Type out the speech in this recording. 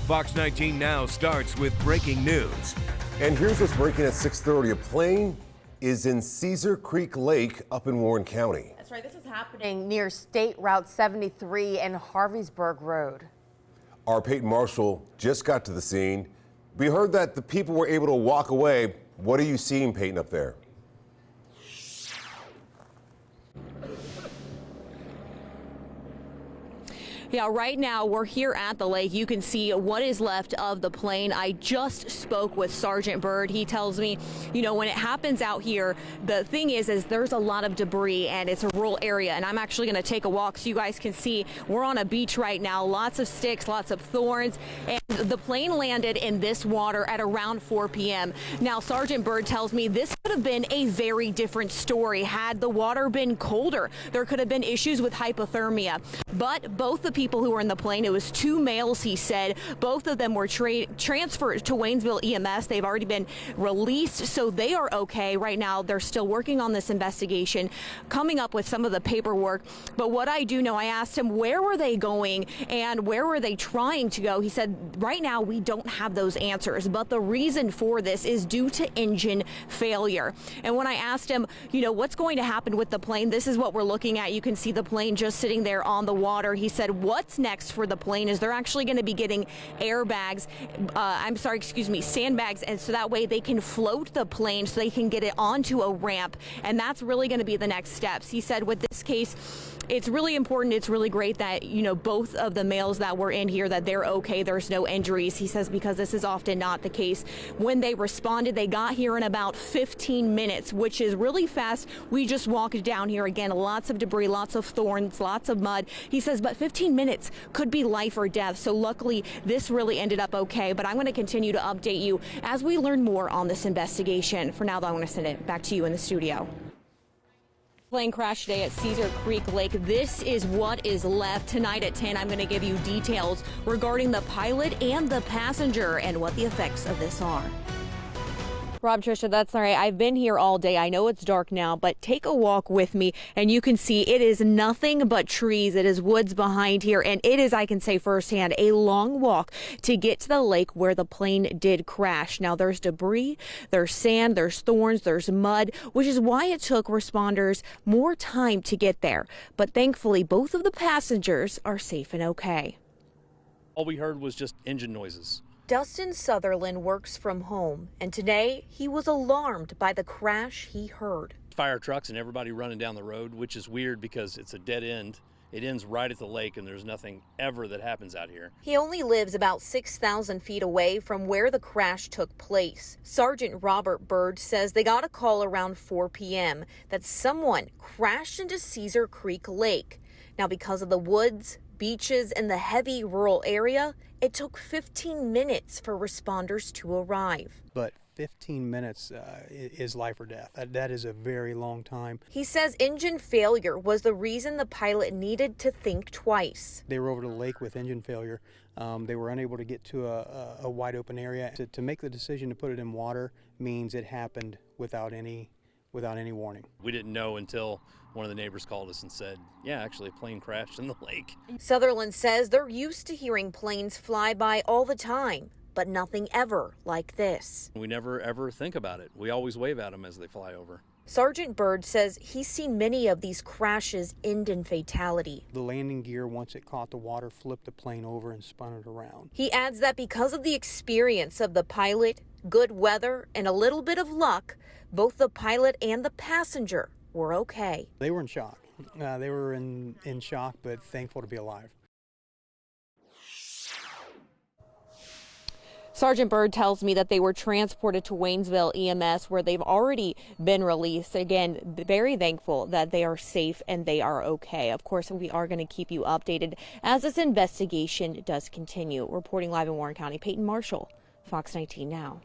Fox 19 Now starts with breaking news. And here's what's breaking at 6:30. A plane is in Caesar Creek Lake up in Warren County. That's right. This is happening near State Route 73 and Harveysburg Road. Our Peyton Marshall just got to the scene. We heard that the people were able to walk away. What are you seeing, Peyton, up there? Yeah, right now we're here at the lake. You can see what is left of the plane. I just spoke with Sergeant Bird. He tells me, you know, when it happens out here, the thing is there's a lot of debris and it's a rural area. And I'm actually going to take a walk so you guys can see we're on a beach right now. Lots of sticks, lots of thorns. And the plane landed in this water at around 4 p.m. Now, Sergeant Bird tells me this could have been a very different story had the water been colder. There could have been issues with hypothermia. But both the people who were in the plane, it was 2 males, he said. Both of them were transferred to Waynesville EMS. They've already been released, so they are okay. Right now, they're still working on this investigation, coming up with some of the paperwork. But what I do know, I asked him where were they going and where were they trying to go. He said, right now, we don't have those answers, but the reason for this is due to engine failure. And when I asked him, you know, what's going to happen with the plane, this is what we're looking at. You can see the plane just sitting there on the water. He said, what's next for the plane is they're actually going to be getting airbags, sandbags, and so that way they can float the plane so they can get it onto a ramp, and that's really going to be the next steps. He said with this case, it's really important, it's really great that, you know, both of the males that were in here, that they're okay, there's no injuries. He says because this is often not the case. When they responded, they got here in about 15 minutes, which is really fast. We just walked down here again, lots of debris, lots of thorns, lots of mud. He says, but 15 minutes could be life or death. So luckily, this really ended up okay. But I'm going to continue to update you as we learn more on this investigation. For now, though, I'm going to send it back to you in the studio. Plane crash today at Caesar Creek Lake. This is what is left. Tonight at 10, I'm going to give you details regarding the pilot and the passenger and what the effects of this are. Rob, Tricia, that's all right. I've been here all day. I know it's dark now, but take a walk with me and you can see it is nothing but trees. It is woods behind here, and it is, I can say firsthand, a long walk to get to the lake where the plane did crash. Now, there's debris, there's sand, there's thorns, there's mud, which is why it took responders more time to get there. But thankfully, both of the passengers are safe and okay. All we heard was just engine noises. Dustin Sutherland works from home, and today he was alarmed by the crash he heard. Fire trucks and everybody running down the road, which is weird because it's a dead end. It ends right at the lake and there's nothing ever that happens out here. He only lives about 6,000 feet away from where the crash took place. Sergeant Robert Bird says they got a call around 4 p.m. that someone crashed into Caesar Creek Lake. Now, because of the woods, beaches, and the heavy rural area, it took 15 minutes for responders to arrive. But 15 minutes is life or death. That is a very long time. He says engine failure was the reason the pilot needed to think twice. They were over the lake with engine failure. They were unable to get to a wide open area. To make the decision to put it in water means it happened without any warning. We didn't know until one of the neighbors called us and said, yeah, actually a plane crashed in the lake. Sutherland says they're used to hearing planes fly by all the time, but nothing ever like this. We never ever think about it. We always wave at them as they fly over. Sergeant Bird says he's seen many of these crashes end in fatality. The landing gear, once it caught the water, flipped the plane over and spun it around. He adds that because of the experience of the pilot, good weather, and a little bit of luck, both the pilot and the passenger were okay. They were in shock. They were in shock, but thankful to be alive. Sergeant Bird tells me that they were transported to Waynesville EMS, where they've already been released. Again, very thankful that they are safe and they are okay. Of course, we are going to keep you updated as this investigation does continue. Reporting live in Warren County, Peyton Marshall, Fox 19 Now.